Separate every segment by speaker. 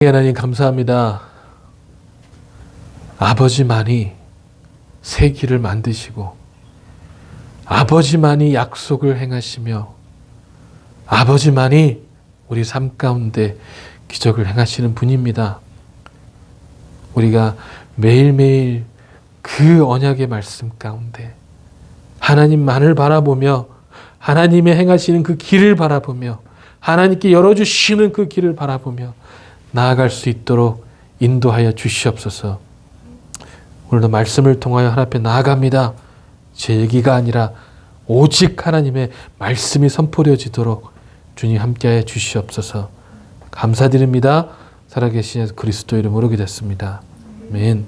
Speaker 1: 하나님 감사합니다. 아버지만이 세기를 만드시고 아버지만이 약속을 행하시며 아버지만이 우리 삶 가운데 기적을 행하시는 분입니다. 우리가 매일매일 그 언약의 말씀 가운데 하나님만을 바라보며 하나님의 행하시는 그 길을 바라보며 하나님께 열어주시는 그 길을 바라보며 나아갈 수 있도록 인도하여 주시옵소서. 오늘도 말씀을 통하여 하나님 앞에 나아갑니다. 제 얘기가 아니라 오직 하나님의 말씀이 선포되어지도록 주님 함께하여 주시옵소서. 감사드립니다. 살아계신 예수 그리스도 이름으로 기도했습니다. 아멘.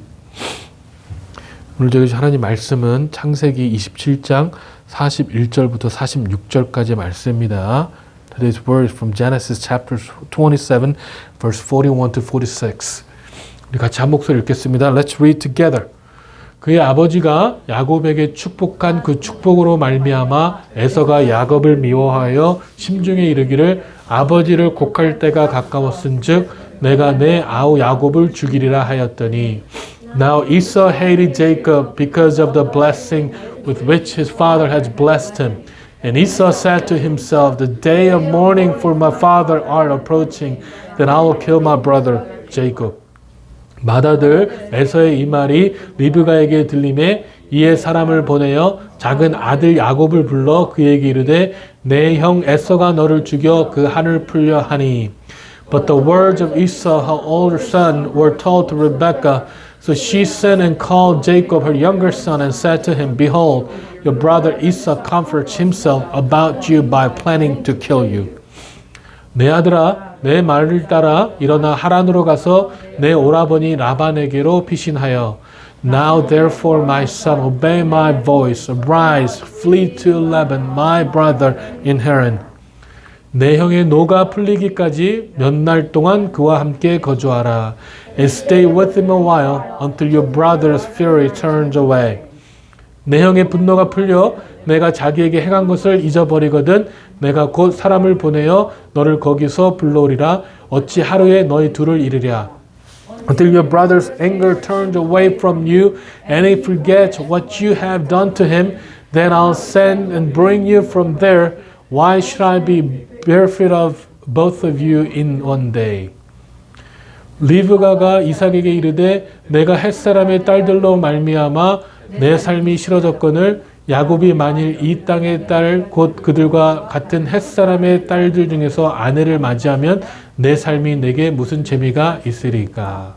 Speaker 1: 오늘 저희 하나님 말씀은 창세기 27장 41절부터 46절까지의 말씀입니다. Today's word is from Genesis chapter 27, verse 41 to 46. 우리 같이 한 목소리 읽겠습니다. Let's read together. 그의 아버지가 야곱에게 축복한 그 축복으로 말미암아 에서가 야곱을 미워하여 심중에 이르기를 아버지를 곡할 때가 가까웠은즉 내가 내 아우 야곱을 죽이리라 하였더니 Now Esau hated Jacob because of the blessing with which his father had blessed him. And Esau said to himself, The day of mourning for my father are approaching, then I will kill my brother Jacob. 맏아들 에서의 이 말이 리브가에게 들림에 이에 사람을 보내어 작은 아들 야곱을 불러 그에게 이르되 내 형 에서가 너를 죽여 그 한을 풀려 하니. But the words of Esau, her older son, were told to Rebekah. So she sent and called Jacob, her younger son, and said to him, Behold, your brother Esau comforts himself about you by planning to kill you. 내 아들아, 내 말을 따라 일어나 하란으로 가서 내 오라버니 라반에게로 피신하여 Now therefore my son, obey my voice, arise, flee to Laban, my brother in Haran. 내 형의 노가 풀리기까지 몇 날 동안 그와 함께 거주하라. And stay with him a while until your brother's fury turns away. 내 형의 분노가 풀려 내가 자기에게 행한 것을 잊어버리거든 내가 곧 사람을 보내어 너를 거기서 불러오리라. 어찌 하루에 너희 둘을 이르랴. Until your brother's anger turns away from you and he forgets what you have done to him, then I'll send and bring you from there. Why should I be bereft of both of you in one day? 리브가가 이삭에게 이르되 내가 햇사람의 딸들로 말미암아 내 삶이 싫어졌거늘 야곱이 만일 이 땅의 딸 곧 그들과 같은 햇사람의 딸들 중에서 아내를 맞이하면 내 삶이 내게 무슨 재미가 있으리까?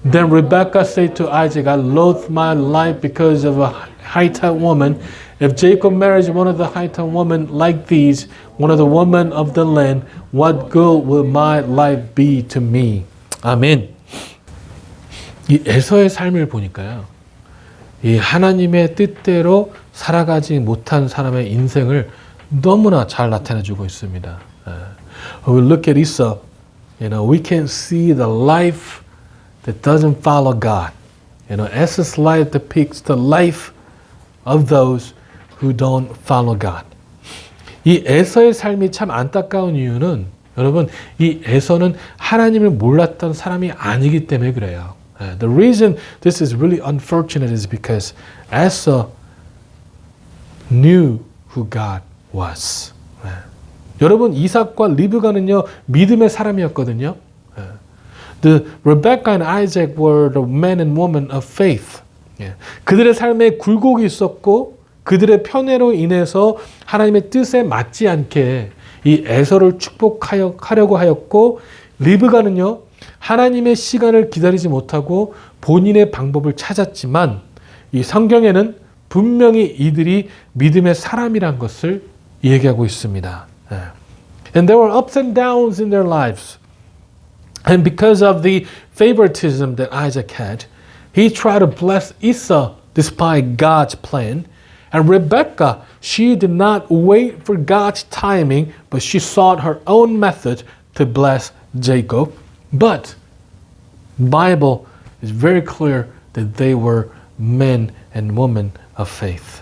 Speaker 1: Then Rebekah said to Isaac, I loathe my life because of a Hittite woman. If Jacob marries one of the Hittite women like these, one of the women of the land, what good will my life be to me? 아멘. 이 에서의 삶을 보니까요. 이 하나님의 뜻대로 살아가지 못한 사람의 인생을 너무나 잘 나타내주고 있습니다. We look at Esau, we can see the life that doesn't follow God. Esau's life depicts the life of those who don't follow God. 이 에서의 삶이 참 안타까운 이유는 여러분, 이 에서는 하나님을 몰랐던 사람이 아니기 때문에 그래요. The reason this is really unfortunate is because Esau knew who God was. 여러분, 이삭과 리브가는요, 믿음의 사람이었거든요. The Rebekah and Isaac were the men and women of faith. 그들의 삶에 굴곡이 있었고 그들의 편애로 인해서 하나님의 뜻에 맞지 않게 이 에서를 축복하려고 하였고 리브가는요 하나님의 시간을 기다리지 못하고 본인의 방법을 찾았지만 이 성경에는 분명히 이들이 믿음의 사람이란 것을 얘기하고 있습니다. And there were ups and downs in their lives. And because of the favoritism that Isaac had, he tried to bless Esau despite God's plan. And Rebekah, she did not wait for God's timing, but she sought her own method to bless Jacob. But the Bible is very clear that they were men and women of faith.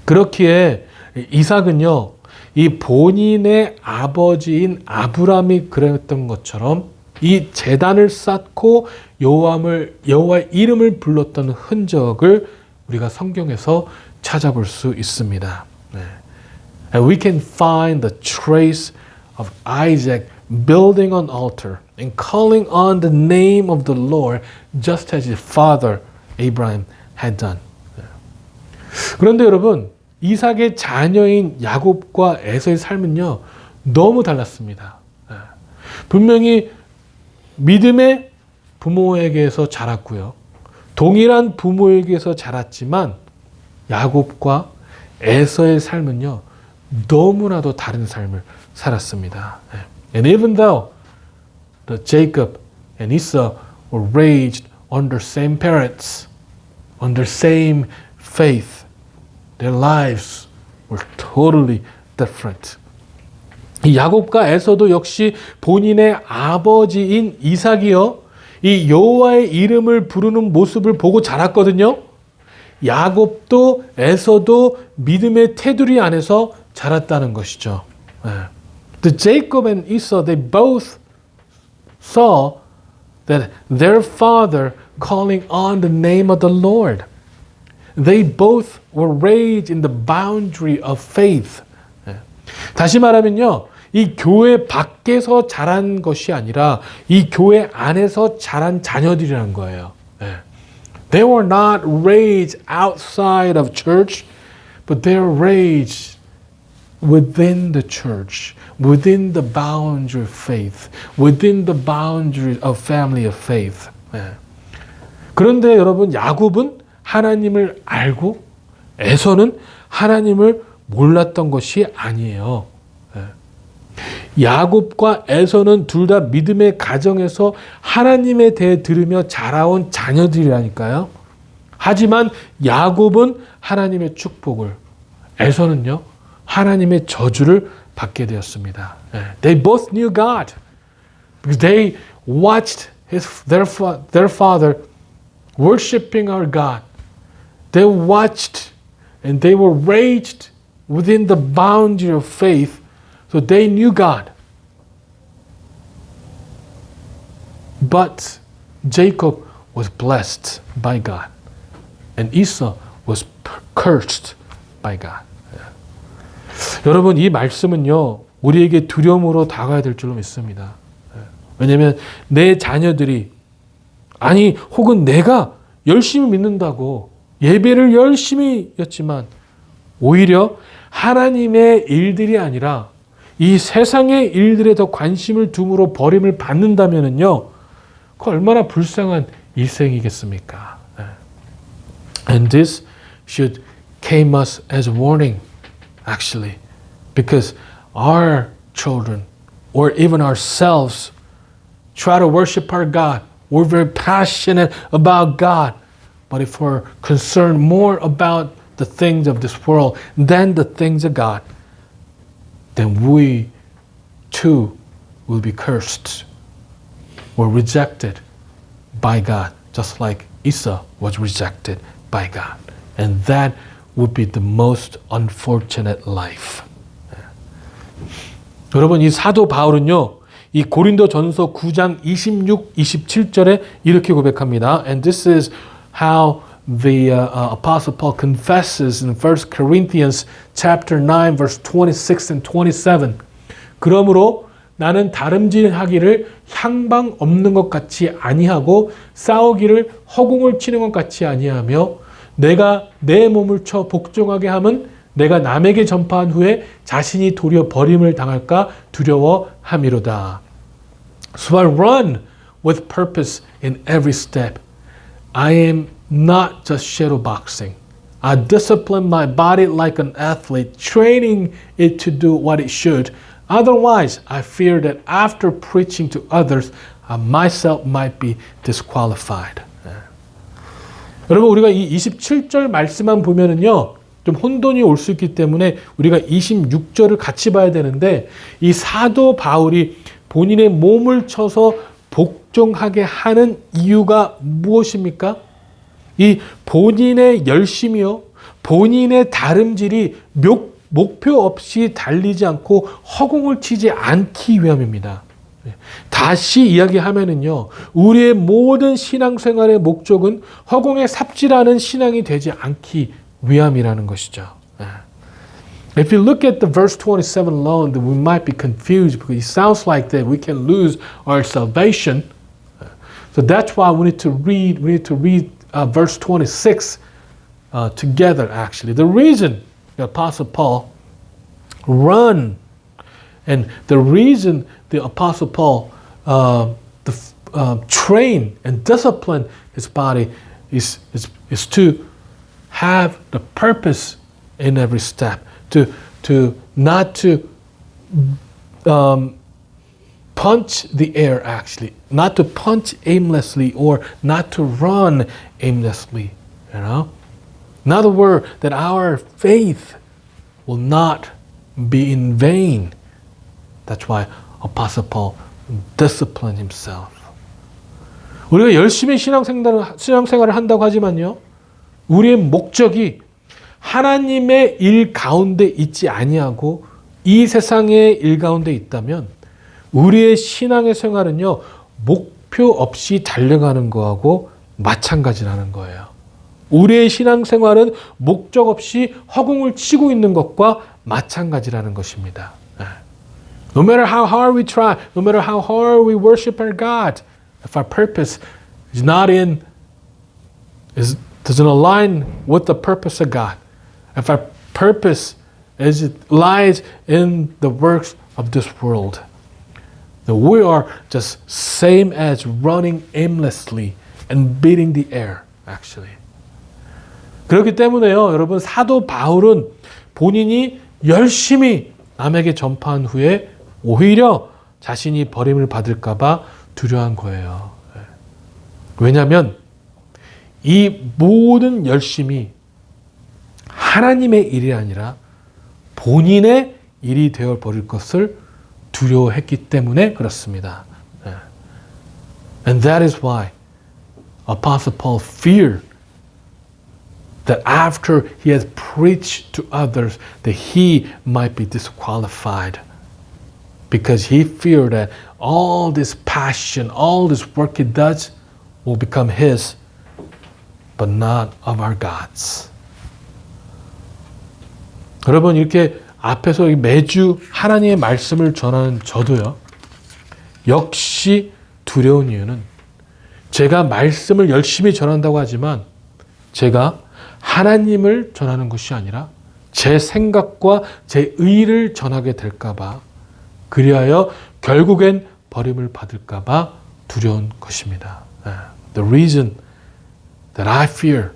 Speaker 1: 그렇기에 이삭은요, 이 본인의 아버지인 아브라함이 그랬던 것처럼 이 제단을 쌓고 여호와의 이름을 불렀던 흔적을 우리가 성경에서 찾아볼 수 있습니다. 네. And we can find the trace of Isaac building an altar and calling on the name of the Lord just as his father Abraham had done. 네. 그런데 여러분, 이삭의 자녀인 야곱과 에서의 삶은요, 너무 달랐습니다. 네. 분명히 믿음의 부모에게서 자랐고요. 동일한 부모에게서 자랐지만 야곱과 에서의 삶은요, 너무나도 다른 삶을 살았습니다. And even though the Jacob and Esau were raised under same parents, under same faith, their lives were totally different. 이 야곱과 에서도 역시 본인의 아버지인 이삭이요, 이 여호와의 이름을 부르는 모습을 보고 자랐거든요. 야곱도 에서도 믿음의 테두리 안에서 자랐다는 것이죠. The Jacob and Esau, they both saw that their father calling on the name of the Lord. They both were raised in the boundary of faith. 다시 말하면요, 이 교회 밖에서 자란 것이 아니라 이 교회 안에서 자란 자녀들이란 거예요. They were not raised outside of church, but they were raised within the church, within the boundary of faith, within the boundary of family of faith. 그런데 여러분, 야곱은 하나님을 알고 에서는 하나님을 몰랐던 것이 아니에요. 야곱과 에서는 둘 다 믿음의 가정에서 하나님에 대해 들으며 자라온 자녀들이라니까요. 하지만 야곱은 하나님의 축복을, 에서는요, 하나님의 저주를 받게 되었습니다. They both knew God because they watched their father worshiping our God. They watched and they were raised within the boundary of faith, so they knew God. But Jacob was blessed by God, and Esau was cursed by God. 여러분, 이 말씀은요, 우리에게 두려움으로 다가야 될 줄로 믿습니다. 왜냐하면 내 자녀들이, 아니 혹은 내가 열심히 믿는다고 예배를 열심히 했지만 오히려 하나님의 일들이 아니라 이 세상의 일들에 더 관심을 둠으로 버림을 받는다면은요, 그 얼마나 불쌍한 일생이겠습니까? And this should came us as warning, actually, because our children or even ourselves try to worship our God. We're very passionate about God, but if we're concerned more about the things of this world than the things of God, then we too will be cursed or rejected by God, just like Esau was rejected by God. And that would be the most unfortunate life. 여러분, 이 사도 바울은요, 이 고린도전서 9장 26, 27절에 이렇게 고백합니다. And this is how the Apostle Paul confesses in 1 Corinthians chapter 9 verse 26 and 27. 그러므로 나는 다름질하기를 향방 없는 것 같이 아니하고 싸우기를 허공을 치는 것 같이 아니하며 내가 내 몸을 쳐 복종하게 함은 내가 남에게 전파한 후에 자신이 도리어 버림을 당할까 두려워함이로다. So I run with purpose in every step. I am not just shadow boxing. I discipline my body like an athlete, training it to do what it should. Otherwise, I fear that after preaching to others, I myself might be disqualified. 여러분, 우리가 이 27절 말씀만 보면은요, 좀 혼돈이 올 수 있기 때문에 우리가 26절을 같이 봐야 되는데, 이 사도 바울이 본인의 몸을 쳐서 복종하게 하는 이유가 무엇입니까? 이 본인의 열심이요, 본인의 다름질이 목표 없이 달리지 않고 허공을 치지 않기 위함입니다. 다시 이야기하면은요, 우리의 모든 신앙생활의 목적은 허공에 삽질하는 신앙이 되지 않기 위함이라는 것이죠. If you look at the verse 27 alone, then we might be confused because it sounds like that we can lose our salvation. So that's why we need to read verse 26 together. Actually, the reason the Apostle Paul and the reason the Apostle Paul train and discipline his body is to have the purpose in every step. To not to punch the air, actually, not to punch aimlessly or not to run aimlessly. You know, in other words, that our faith will not be in vain. That's why Apostle Paul disciplined himself. 우리가 열심히 신앙생활을 한다고 하지만요, 우리의 목적이 하나님의 일 가운데 있지 아니하고 이 세상의 일 가운데 있다면 우리의 신앙의 생활은요, 목표 없이 달려가는 거하고 마찬가지라는 거예요. 우리의 신앙생활은 목적 없이 허공을 치고 있는 것과 마찬가지라는 것입니다. No matter how hard we try, no matter how hard we worship our God, if our purpose is doesn't align with the purpose of God, if our purpose lies in the works of this world, then we are just same as running aimlessly and beating the air, actually. 그렇기 때문에요, 여러분, 사도 바울은 본인이 열심히 남에게 전파한 후에 오히려 자신이 버림을 받을까봐 두려워한 거예요. 왜냐하면 이 모든 열심이 하나님의 일이 아니라 본인의 일이 되어 버릴 것을 두려워했기 때문에 그렇습니다. And that is why Apostle Paul feared that after he has preached to others that he might be disqualified, because he feared that all this passion, all this work he does will become his, but not of our God's. 여러분, 이렇게 앞에서 매주 하나님의 말씀을 전하는 저도요, 역시 두려운 이유는 제가 말씀을 열심히 전한다고 하지만 제가 하나님을 전하는 것이 아니라 제 생각과 제 의를 전하게 될까봐, 그리하여 결국엔 버림을 받을까봐 두려운 것입니다. The reason that I fear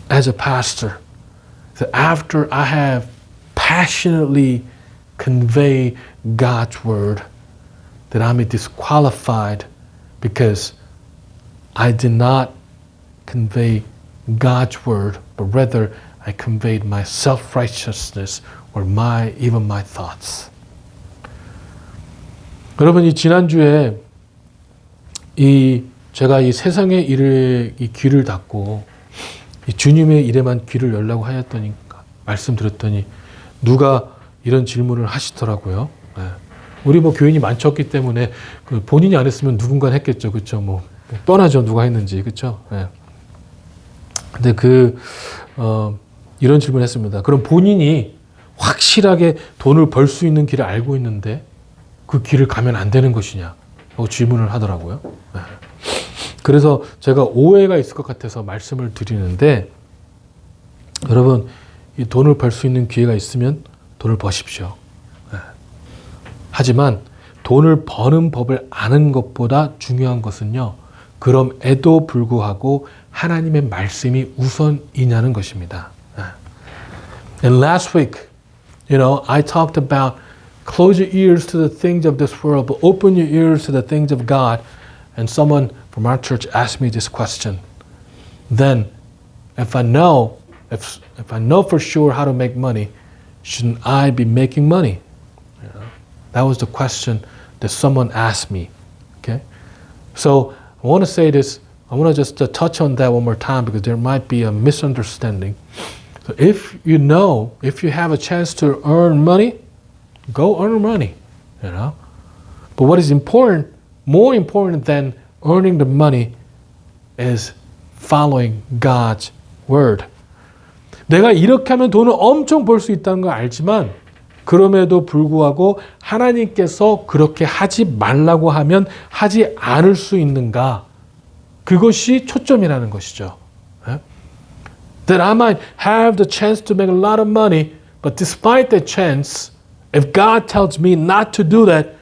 Speaker 1: as a pastor, that after I have passionately conveyed God's word, that I may be disqualified because I did not convey God's word, but rather I conveyed my self-righteousness or even my thoughts. 여러분, 이 지난주에 제가 이 세상의 일에 이 귀를 닫고 이 주님의 일에만 귀를 열라고 하였더니, 말씀드렸더니 누가 이런 질문을 하시더라고요. 우리 교인이 많었기 때문에 본인이 안 했으면 누군가 했겠죠, 그렇죠? 뻔하죠, 누가 했는지, 그렇죠? 근데 이런 질문을 했습니다. 그럼 본인이 확실하게 돈을 벌 수 있는 길을 알고 있는데 그 길을 가면 안 되는 것이냐? 하고 질문을 하더라고요. 그래서 제가 오해가 있을 것 같아서 말씀을 드리는데, 여러분, 이 돈을 벌 수 있는 기회가 있으면 돈을 버십시오. 하지만 돈을 버는 법을 아는 것보다 중요한 것은요, 그럼에도 불구하고 하나님의 말씀이 우선이냐는 것입니다. And last week, I talked about close your ears to the things of this world, but open your ears to the things of God. And someone from our church asked me this question. Then, if I know for sure how to make money, shouldn't I be making money? That was the question that someone asked me. Okay, so I want to say this. I want to just touch on that one more time because there might be a misunderstanding. So if you have a chance to earn money, go earn money. you know. But what is important, more important than earning the money, is following God's word. 내가 이렇게 하면 돈을 엄청 벌 수 있다는 걸 알지만 그럼에도 불구하고 하나님께서 그렇게 하지 말라고 하면 하지 않을 수 있는가? 그것이 초점이라는 것이죠. That I might have the chance to make a lot of money, but despite that chance, if God tells me not to do that,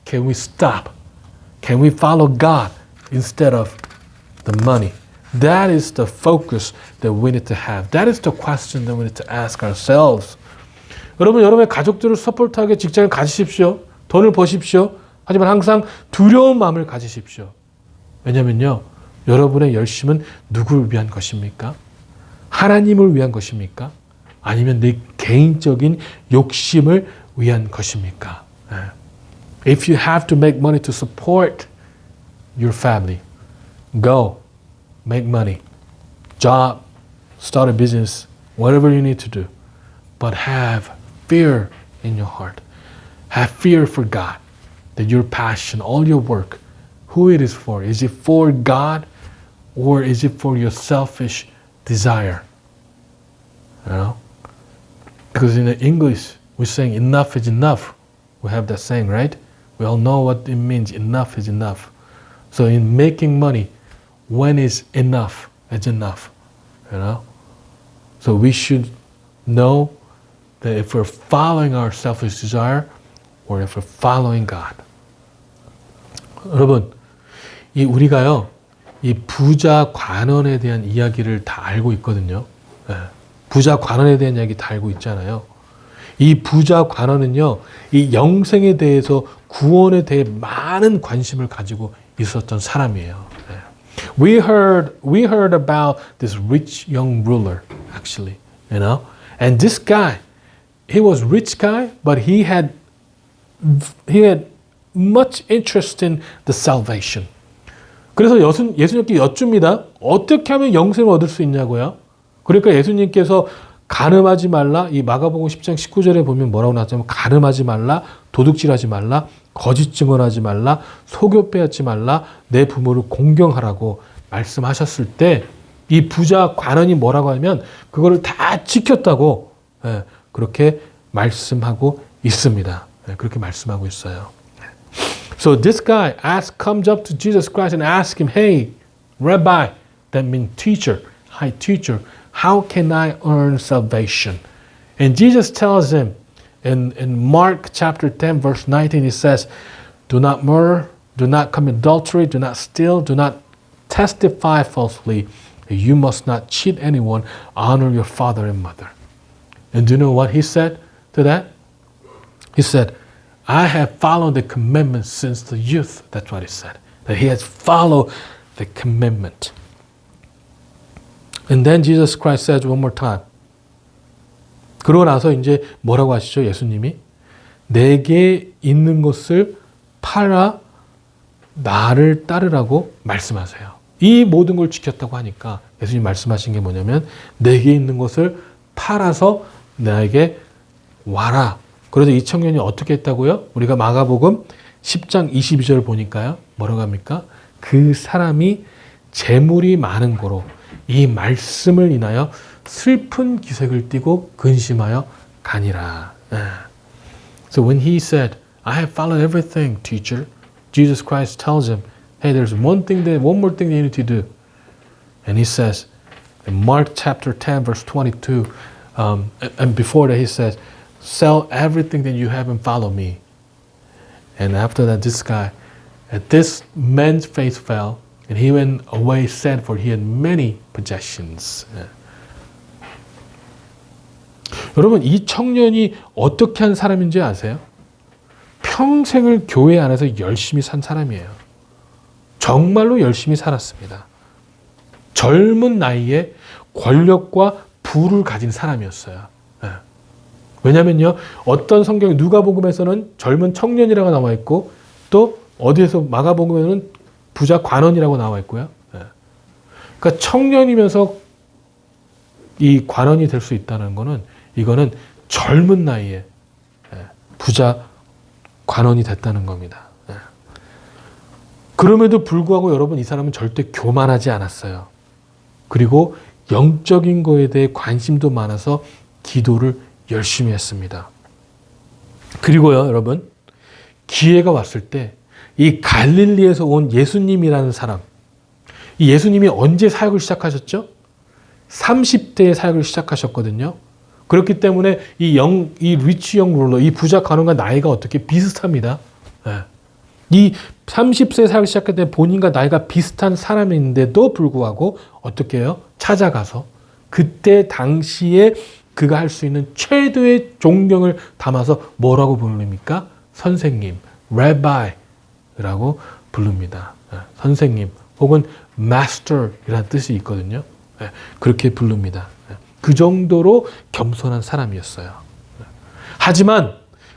Speaker 1: can we stop? Can we follow God instead of the money? That is the focus that we need to have. That is the question that we need to ask ourselves. 여러분, 여러분의 가족들을 서포트하게 직장을 가지십시오. 돈을 버십시오. 하지만 항상 두려운 마음을 가지십시오. 왜냐면요, 여러분의 열심은 누구를 위한 것입니까? 하나님을 위한 것입니까? 아니면 내 개인적인 욕심을 위한 것입니까? If you have to make money to support your family, go, make money, job, start a business, whatever you need to do. But have fear in your heart. Have fear for God, that your passion, all your work, who it is for. Is it for God or is it for your selfish desire? You know? Because in English, we're saying enough is enough. We have that saying, right? We all know what it means. Enough is enough. So in making money, when is enough? It's enough. You know? So we should know that if we're following our selfish desire or if we're following God. 여러분, 우리가요, 이 부자 관원에 대한 이야기를 다 알고 있거든요. 부자 관원에 대한 이야기 다 알고 있잖아요. 이 부자 관원은요, 이 영생에 대해서 구원에 대해 많은 관심을 가지고 있었던 사람이에요. We heard about this rich young ruler, actually, you know, and this guy, he was rich guy, but he had much interest in the salvation. 그래서 예수님께 여쭙니다. 어떻게 하면 영생을 얻을 수 있냐고요? 그러니까 예수님께서 간음하지 말라. 이 마가복음 10장 19절에 보면 뭐라고 나왔냐면 간음하지 말라, 도둑질하지 말라, 거짓 증언하지 말라, 속여 빼앗지 말라, 내 부모를 공경하라고 말씀하셨을 때 이 부자 관원이 뭐라고 하면 그거를 다 지켰다고 그렇게 말씀하고 있습니다. 그렇게 말씀하고 있어요. So this guy comes up to Jesus Christ and asks him, "Hey, Rabbi," that means teacher, hi teacher, "how can I earn salvation?" And Jesus tells him in Mark chapter 10 verse 19, he says, "Do not murder, do not commit adultery, do not steal, do not testify falsely. You must not cheat anyone. Honor your father and mother." And do you know what he said to that? He said, "I have followed the commandments since the youth." That's what he said. That he has followed the commandment. And then Jesus Christ says one more time. 그러고 나서 이제 뭐라고 하시죠? 예수님이 내게 있는 것을 팔아 나를 따르라고 말씀하세요. 이 모든 걸 지켰다고 하니까 예수님 말씀하신 게 뭐냐면 내게 있는 것을 팔아서 나에게 와라. 그래서 이 청년이 어떻게 했다고요? 우리가 마가복음 10장 22절을 보니까요. 뭐라고 합니까? 그 사람이 재물이 많은 고로 이 말씀을 인하여 슬픈 기색을 띠고 근심하여 가니라. So when he said, "I have followed everything, teacher," Jesus Christ tells him, "Hey, there's one more thing you need to do." And he says, in Mark chapter 10, verse 22, and before that he says, "Sell everything that you have and follow me." And after that, this man's face fell, and he went away sad, for he had many possessions. 여러분, 이 청년이 어떻게 한 사람인지 아세요? 평생을 교회 안에서 열심히 산 사람이에요. 정말로 열심히 살았습니다. 젊은 나이에 권력과 부를 가진 사람이었어요. 왜냐면요, 어떤 성경 누가복음에서는 젊은 청년이라고 나와 있고 또 어디에서 마가복음에는 부자 관원이라고 나와 있고요. 그러니까 청년이면서 이 관원이 될 수 있다는 거는 이거는 젊은 나이에 부자 관원이 됐다는 겁니다. 그럼에도 불구하고 여러분, 이 사람은 절대 교만하지 않았어요. 그리고 영적인 거에 대해 관심도 많아서 기도를 열심히 했습니다. 그리고요, 여러분, 기회가 왔을 때 이 갈릴리에서 온 예수님이라는 사람, 이 예수님이 언제 사역을 시작하셨죠? 30대에 사역을 시작하셨거든요. 그렇기 때문에 이 리치 영 룰러, 이 부자 관원과 나이가 어떻게 비슷합니다. 이 30세 사역을 시작할 때 본인과 나이가 비슷한 사람인데도 불구하고 어떻게 해요? 찾아가서 그때 당시에 그가 할 수 있는 최대의 존경을 담아서 뭐라고 부릅니까? 선생님, rabbi라고 부릅니다. 선생님 혹은 master이라는 뜻이 있거든요. 그렇게 부릅니다. 그 정도로 겸손한 사람이었어요. 하지만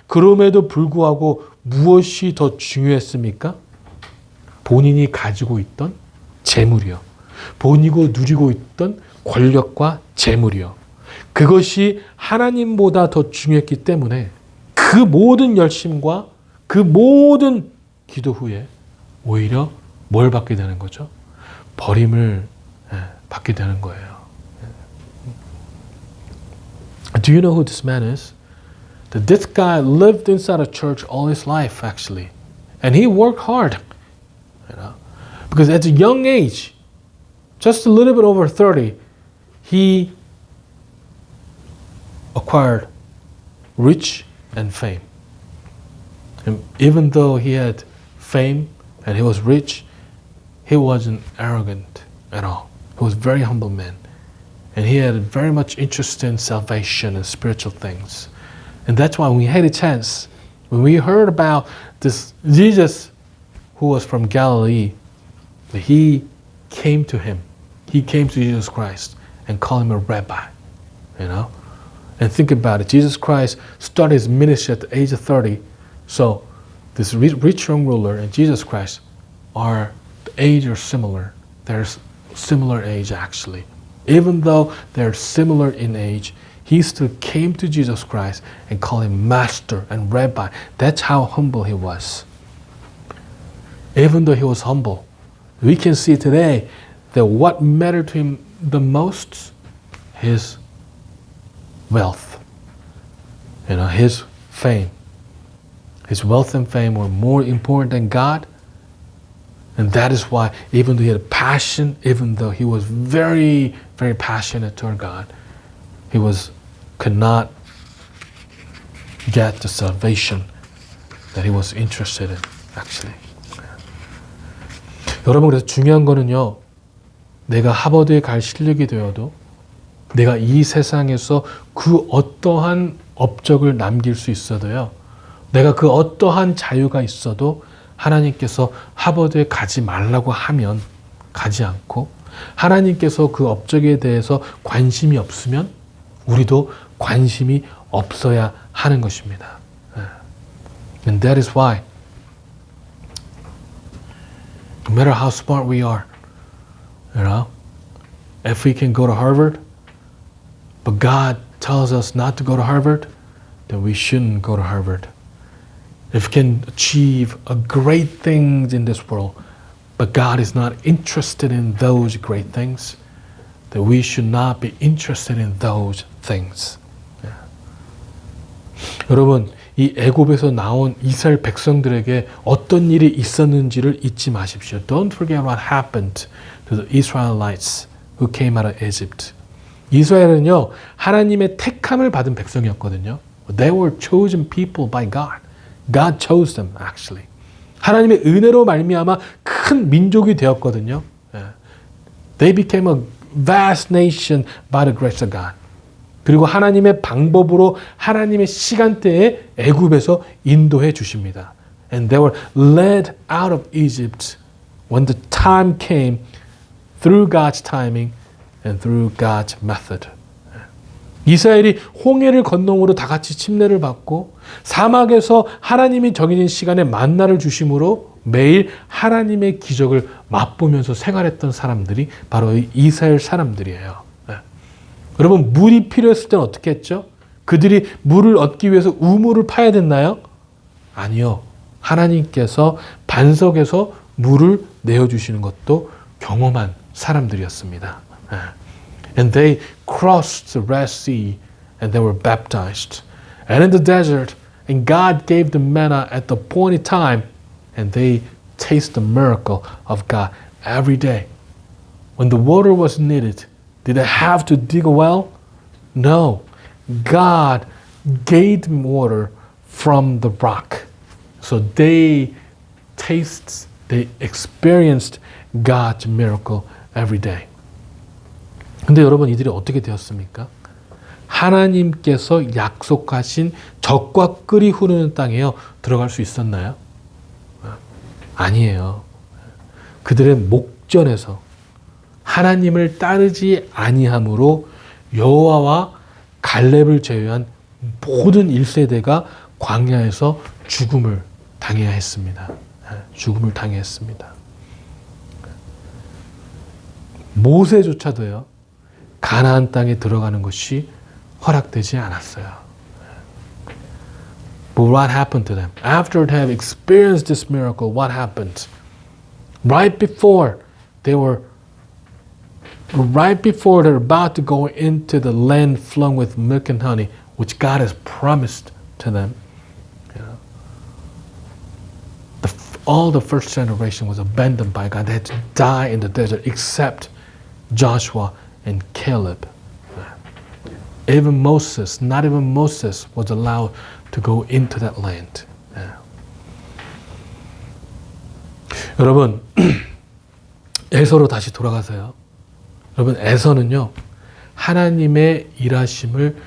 Speaker 1: 그럼에도 불구하고 무엇이 더 중요했습니까? 본인이 가지고 있던 재물이요. 본인이 누리고 있던 권력과 재물이요. 그것이 하나님보다 더 중요했기 때문에 그 모든 열심과 그 모든 기도 후에 오히려 뭘 받게 되는 거죠? 버림을 받게 되는 거예요. Do you know who this man is? This guy lived inside a church all his life, actually. And he worked hard. Because at a young age, just a little bit over 30, he acquired rich and fame. And even though he had fame and he was rich, he wasn't arrogant at all. He was a very humble man. And he had very much interest in salvation and spiritual things. And that's why when we had a chance, when we heard about this Jesus who was from Galilee, he came to him. He came to Jesus Christ and called him a rabbi, And think about it. Jesus Christ started his ministry at the age of 30. So this rich young ruler and Jesus Christ the age are similar. They're similar age actually. Even though they're similar in age, he still came to Jesus Christ and called him master and rabbi. That's how humble he was. Even though he was humble, we can see today that what mattered to him the most, his wealth, his fame. His wealth and fame were more important than God. And that is why, even though he had a passion, even though he was very, very passionate toward God, he could not get the salvation that he was interested in, actually. 여러분, 그래서 중요한 거는요, 내가 하버드에 갈 실력이 되어도 내가 이 세상에서 그 어떠한 업적을 남길 수 있어도요, 내가 그 어떠한 자유가 있어도 하나님께서 하버드에 가지 말라고 하면 가지 않고, 하나님께서 그 업적에 대해서 관심이 없으면 우리도 관심이 없어야 하는 것입니다. And that is why no matter how smart we are, if we can go to Harvard, but God tells us not to go to Harvard, then we shouldn't go to Harvard. If we can achieve great things in this world, but God is not interested in those great things, then we should not be interested in those things. 여러분, 이 애굽에서 나온 이스라엘 백성들에게 어떤 일이 있었는지를 잊지 마십시오. Don't forget what happened to the Israelites who came out of Egypt. 이스라엘은요, 하나님의 택함을 받은 백성이었거든요. They were chosen people by God. God chose them, actually. 하나님의 은혜로 말미암아 큰 민족이 되었거든요. They became a vast nation by the grace of God. 그리고 하나님의 방법으로 하나님의 시간대에 애굽에서 인도해 주십니다. And they were led out of Egypt when the time came through God's timing and through God's method. 이스라엘이 홍해를 건너므로 다 같이 침례를 받고 사막에서 하나님이 정해진 시간에 만나를 주심으로 매일 하나님의 기적을 맛보면서 생활했던 사람들이 바로 이 이스라엘 사람들이에요. 여러분, 물이 필요했을 때는 어떻게 했죠? 그들이 물을 얻기 위해서 우물을 파야 됐나요? 아니요. 하나님께서 반석에서 물을 내어주시는 것도 경험한 사람들이었습니다. And they crossed the Red Sea and they were baptized. And in the desert, and God gave them manna at the appointed time, and they taste the miracle of God every day. When the water was needed, did they have to dig a well? No. God gave them water from the rock. So they experienced God's miracle every day. 근데 여러분, 이들이 어떻게 되었습니까? 하나님께서 약속하신 젖과 꿀이 흐르는 땅에요 들어갈 수 있었나요? 아니에요. 그들의 목전에서 하나님을 따르지 아니함으로 여호와와 갈렙을 제외한 모든 1세대가 광야에서 죽음을 당해야 했습니다. 죽음을 당했습니다. 모세조차도요, 가나안 땅에 들어가는 것이 허락되지 않았어요. But what happened to them? After they have experienced this miracle, what happened? Right before they're about to go into the land flowing with milk and honey, which God has promised to them, all the first generation was abandoned by God. They had to die in the desert except Joshua and Caleb. Even Moses, not even Moses was allowed to go into that land. 여러분, 에서로 다시 돌아가세요. 여러분, 에서는요, 하나님의 일하심을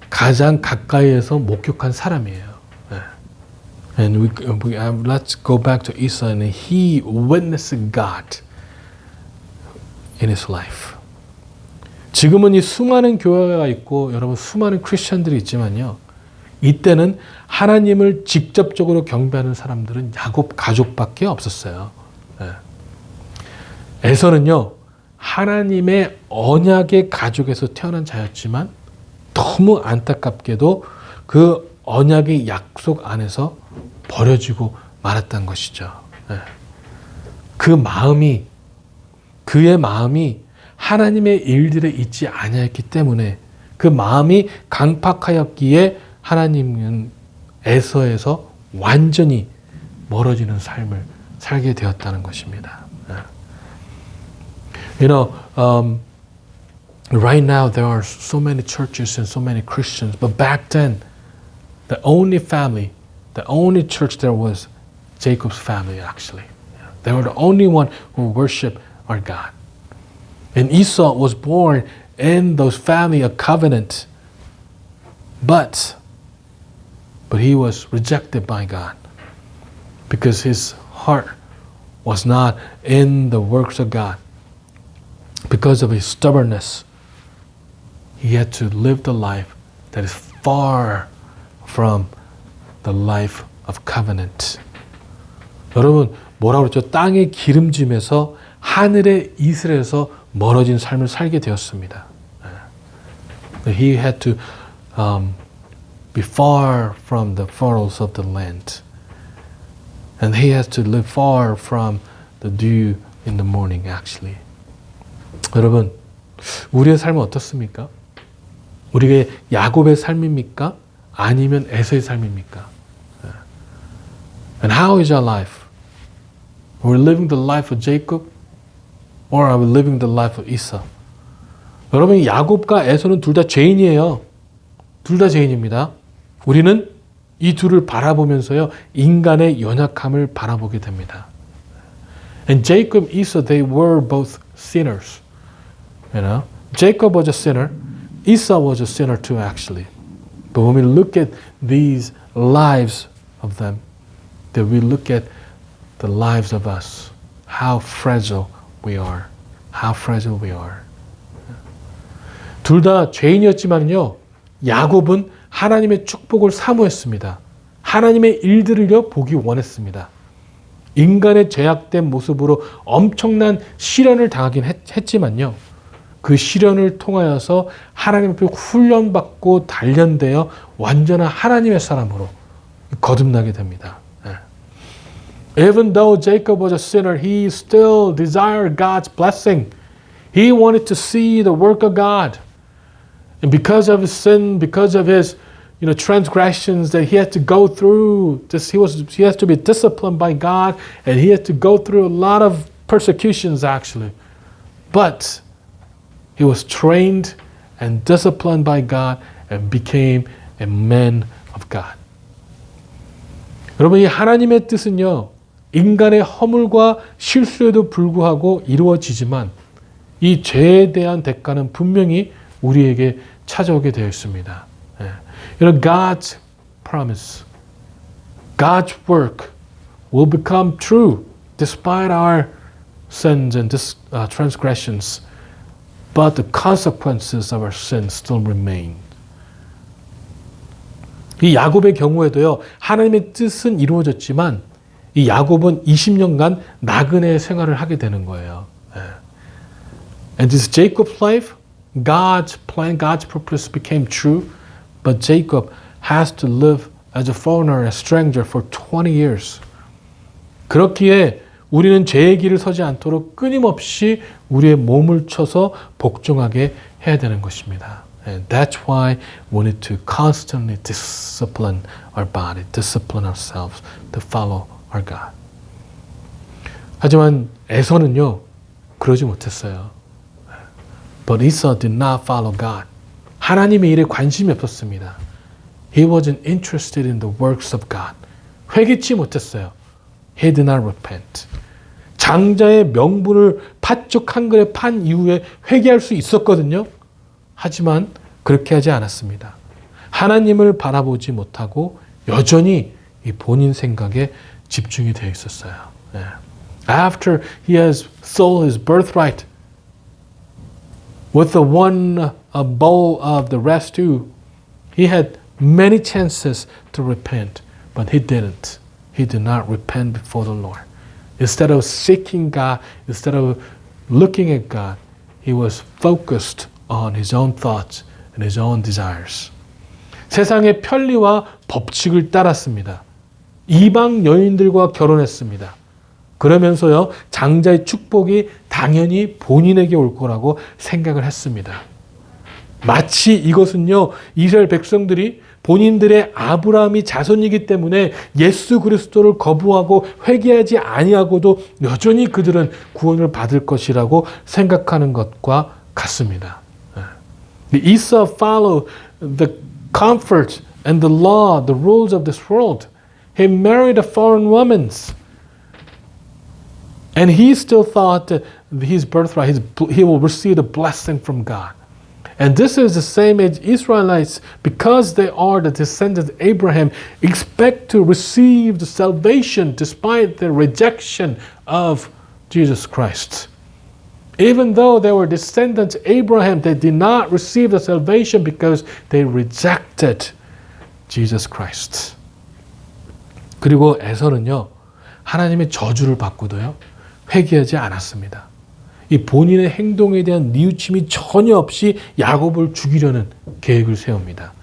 Speaker 1: 가장 가까이에서 목격한 사람이에요. And let's go back to Esau, and he witnessed God in his life. 지금은 이 수많은 교회가 있고 여러분 수많은 크리스천들이 있지만요. 이때는 하나님을 직접적으로 경배하는 사람들은 야곱 가족밖에 없었어요. 에서는요. 하나님의 언약의 가족에서 태어난 자였지만 너무 안타깝게도 그 언약의 약속 안에서 버려지고 말았던 것이죠. 그의 마음이 하나님의 일들에 있지 아니하였기 때문에 그 마음이 강팍하였기에 하나님은 에서에서 완전히 멀어지는 삶을 살게 되었다는 것입니다. You know, right now there are so many churches and so many Christians, but back then, the only church there was Jacob's family actually. They were the only one who worshiped our God. And Esau was born in those family of covenant, but he was rejected by God because his heart was not in the works of God. Because of his stubbornness, he had to live the life that is far from the life of covenant. 여러분, 뭐라고 그랬죠? 땅의 기름짐에서 하늘의 이슬에서 멀어진 삶을 살게 되었습니다. He had to be far from the furrows of the land. And he has to live far from the dew in the morning, actually. 여러분, 우리의 삶은 어떻습니까? 우리의 야곱의 삶입니까? 아니면 에서의 삶입니까? And how is our life? Are we living the life of Jacob? Or are we living the life of Esau? 여러분, 야곱과 에서는 둘 다 죄인이에요. 둘 다 죄인입니다. 우리는 이 둘을 바라보면서요, 인간의 연약함을 바라보게 됩니다. And Jacob, Esau, they were both sinners. You know, Jacob was a sinner. Esau was a sinner too, actually. But when we look at these lives of them, then we look at the lives of us, how fragile we are. How fragile we are. 둘 다 죄인이었지만요, 야곱은 하나님의 축복을 사모했습니다. 하나님의 일들을요, 보기 원했습니다. 인간의 죄악된 모습으로 엄청난 시련을 당하긴 했지만요, 그 시련을 통하여서 하나님 앞에 훈련받고 단련되어 완전한 하나님의 사람으로 거듭나게 됩니다. Even though Jacob was a sinner, he still desired God's blessing. He wanted to see the work of God. And because of his sin, because of his transgressions that he had to go through, he has to be disciplined by God, and he had to go through a lot of persecutions actually. But he was trained and disciplined by God and became a man of God. 여러분, 이 하나님의 뜻은요, 인간의 허물과 실수에도 불구하고 이루어지지만 이 죄에 대한 대가는 분명히 우리에게 찾아오게 되어 있습니다. God's promise, God's work will become true despite our sins and transgressions, but the consequences of our sins still remain. 이 야곱의 경우에도요, 하나님의 뜻은 이루어졌지만 이 야곱은 20년간 나그네 생활을 하게 되는 거예요. And this Jacob's life, God's plan, God's purpose became true, but Jacob has to live as a foreigner, a stranger for 20 years. 그렇기에 우리는 죄의 길을 서지 않도록 끊임없이 우리의 몸을 쳐서 복종하게 해야 되는 것입니다. And that's why we need to constantly discipline our body, discipline ourselves to follow our God. 하지만 에서는요, 그러지 못했어요. But Esau did not follow God. 하나님의 일에 관심이 없었습니다. He wasn't interested in the works of God. 회개치 못했어요. He did not repent. 장자의 명분을 팥죽 한 그릇 판 이후에 회개할 수 있었거든요. 하지만 그렇게 하지 않았습니다. 하나님을 바라보지 못하고 여전히 이 본인 생각에 집중이 되어 있었어요. After he has sold his birthright with the one bowl of the residue, he had many chances to repent, but he didn't. He did not repent before the Lord. Instead of seeking God, instead of looking at God, he was focused on his own thoughts and his own desires. 세상의 편리와 법칙을 따랐습니다. 이방 여인들과 결혼했습니다. 그러면서요, 장자의 축복이 당연히 본인에게 올 거라고 생각을 했습니다. 마치 이것은요, 이스라엘 백성들이 본인들의 아브라함이 자손이기 때문에 예수 그리스도를 거부하고 회개하지 아니하고도 여전히 그들은 구원을 받을 것이라고 생각하는 것과 같습니다. Esau followed the comfort and the law, the rules of this world. He married a foreign woman. And he still thought that his birthright, he will receive a blessing from God. And this is the same as Israelites, because they are the descendants of Abraham, expect to receive the salvation despite their rejection of Jesus Christ. Even though they were descendants of Abraham, they did not receive the salvation because they rejected Jesus Christ. 그리고 에서는요, 하나님의 저주를 받고도요, 회개하지 않았습니다. 이 본인의 행동에 대한 뉘우침이 전혀 없이 야곱을 죽이려는 계획을 세웁니다.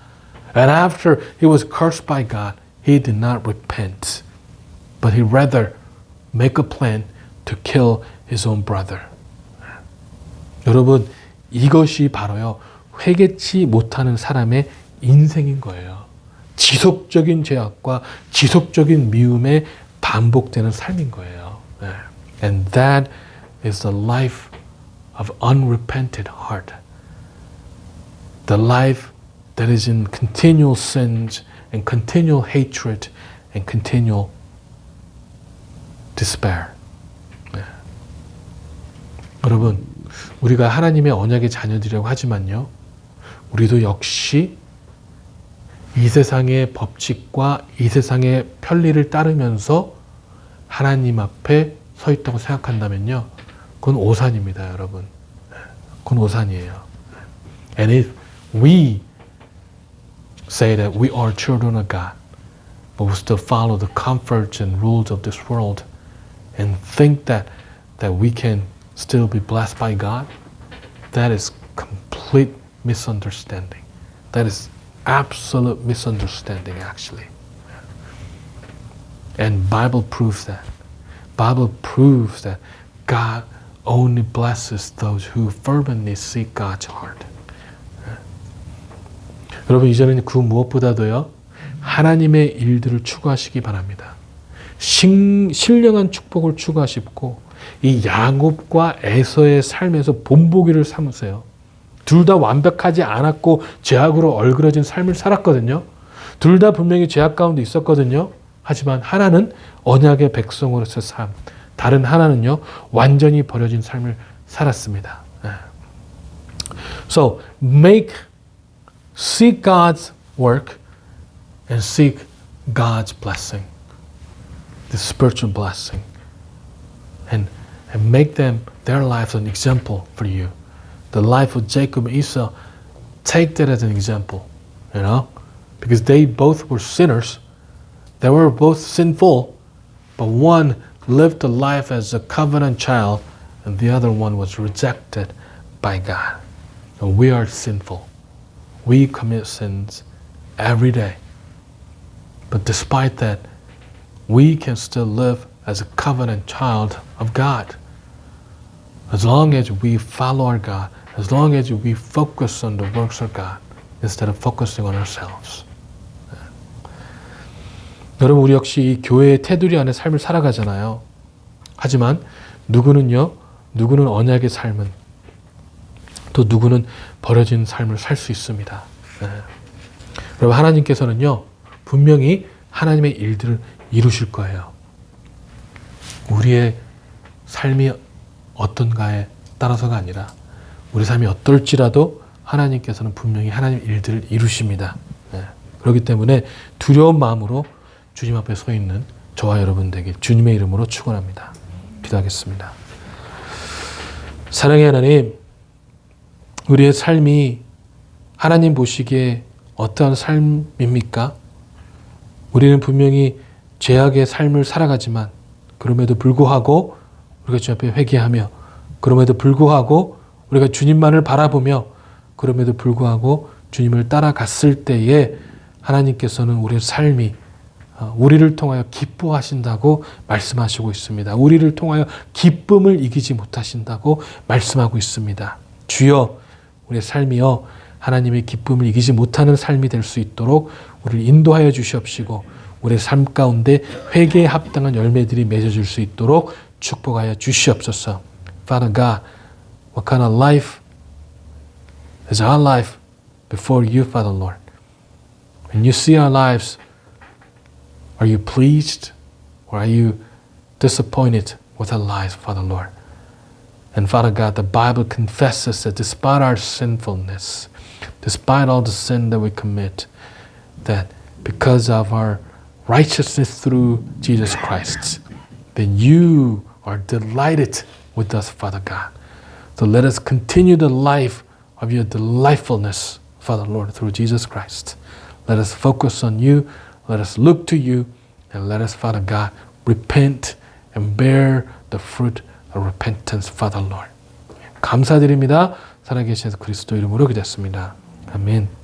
Speaker 1: And after he was cursed by God, he did not repent, but he rather make a plan to kill his own brother. 여러분, 이것이 바로요, 회개치 못하는 사람의 인생인 거예요. 지속적인 죄악과 지속적인 미움에 반복되는 삶인 거예요. And that is the life of unrepented heart. The life that is in continual sins and continual hatred and continual despair. 여러분, 우리가 하나님의 언약의 자녀들이라고 하지만요, 우리도 역시 이 세상의 법칙과 이 세상의 편리를 따르면서 하나님 앞에 서 있다고 생각한다면요, 그건 오산입니다, 여러분. 그건 오산이에요. And if we say that we are children of God, but we still follow the comforts and rules of this world and think that we can still be blessed by God, that is complete misunderstanding. That is absolute misunderstanding, actually. And Bible proves that. Bible proves that God only blesses those who fervently seek God's heart. 여러분 이제는 그 무엇보다도요. 하나님의 일들을 추구하시기 바랍니다. 신령한 축복을 추구하시고 이 야곱과 에서의 삶에서 본보기를 삼으세요. 둘 다 완벽하지 않았고 죄악으로 얼그러진 삶을 살았거든요. 둘 다 분명히 죄악 가운데 있었거든요. 하지만 하나는 언약의 백성으로서의 삶, 다른 하나는요 완전히 버려진 삶을 살았습니다. So seek God's work and seek God's blessing, the spiritual blessing, and make their lives an example for you. The life of Jacob and Esau, take that as an example, because they both were sinners. They were both sinful, but one lived a life as a covenant child, and the other one was rejected by God. And we are sinful. We commit sins every day. But despite that, we can still live as a covenant child of God. As long as we follow our God, as long as we focus on the works of God, instead of focusing on ourselves. 여러분 우리 역시 이 교회의 테두리 안에 삶을 살아가잖아요. 하지만 누구는 언약의 삶은 또 누구는 버려진 삶을 살 수 있습니다. 여러분 하나님께서는요 분명히 하나님의 일들을 이루실 거예요. 우리의 삶이 어떤가에 따라서가 아니라 우리 삶이 어떨지라도 하나님께서는 분명히 하나님의 일들을 이루십니다. 그렇기 때문에 두려운 마음으로 주님 앞에 서 있는 저와 여러분 되길 주님의 이름으로 축원합니다. 기도하겠습니다. 사랑의 하나님, 우리의 삶이 하나님 보시기에 어떠한 삶입니까? 우리는 분명히 죄악의 삶을 살아가지만 그럼에도 불구하고 우리가 주 앞에 회개하며 그럼에도 불구하고 우리가 주님만을 바라보며 그럼에도 불구하고 주님을 따라갔을 때에 하나님께서는 우리의 삶이 우리를 통하여 기뻐하신다고 말씀하시고 있습니다. 우리를 통하여 기쁨을 이기지 못하신다고 말씀하고 있습니다. 주여 우리의 삶이여 하나님의 기쁨을 이기지 못하는 삶이 될 수 있도록 우리를 인도하여 주시옵시고 우리의 삶 가운데 회개에 합당한 열매들이 맺어질 수 있도록 축복하여 주시옵소서. Father God, what kind of life is our life before you, Father Lord? When you see our lives, are you pleased or are you disappointed with our lives, Father Lord? And Father God, the Bible confesses that despite our sinfulness, despite all the sin that we commit, that because of our righteousness through Jesus Christ, then you are delighted with us, Father God. So let us continue the life of your delightfulness, Father Lord, through Jesus Christ. Let us focus on you, let us look to you, and let us, Father God, repent and bear the fruit of repentance, Father Lord. 감사드립니다. 살아계신 예수 그리스도 이름으로 기도했습니다. 아멘.